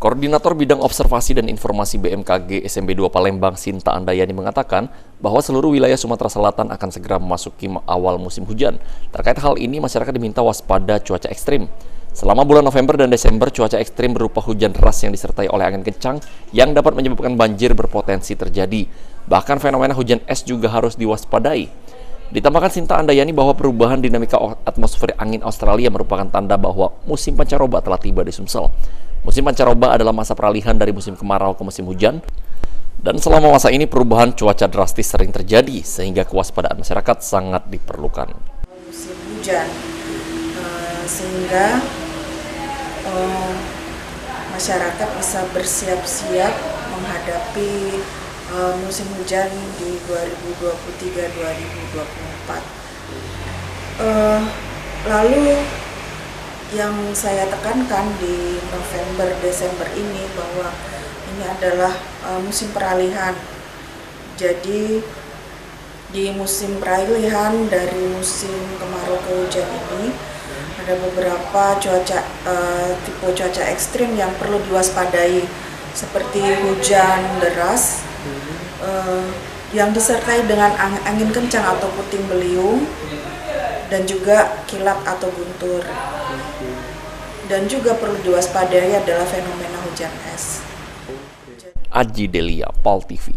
Koordinator Bidang Observasi dan Informasi BMKG SMB 2 Palembang, Sinta Andayani mengatakan bahwa seluruh wilayah Sumatera Selatan akan segera memasuki awal musim hujan. Terkait hal ini, masyarakat diminta waspada cuaca ekstrim. Selama bulan November dan Desember, cuaca ekstrim berupa hujan deras yang disertai oleh angin kencang yang dapat menyebabkan banjir berpotensi terjadi. Bahkan fenomena hujan es juga harus diwaspadai. Ditambahkan Sinta Andayani bahwa perubahan dinamika atmosfer angin Australia merupakan tanda bahwa musim pancaroba telah tiba di Sumsel. Musim pancaroba adalah masa peralihan dari musim kemarau ke musim hujan, dan selama masa ini perubahan cuaca drastis sering terjadi, sehingga kewaspadaan masyarakat sangat diperlukan. Musim hujan, sehingga masyarakat bisa bersiap-siap menghadapi musim hujan di 2023-2024. Lalu yang saya tekankan di November Desember ini bahwa ini adalah musim peralihan. Jadi di musim peralihan dari musim kemarau ke hujan ini ada beberapa tipe cuaca ekstrim yang perlu diwaspadai, seperti hujan deras yang disertai dengan angin kencang atau puting beliung, dan juga kilat atau guntur. Dan juga perlu diwaspadai adalah fenomena hujan es. Aji Delia, PAL TV.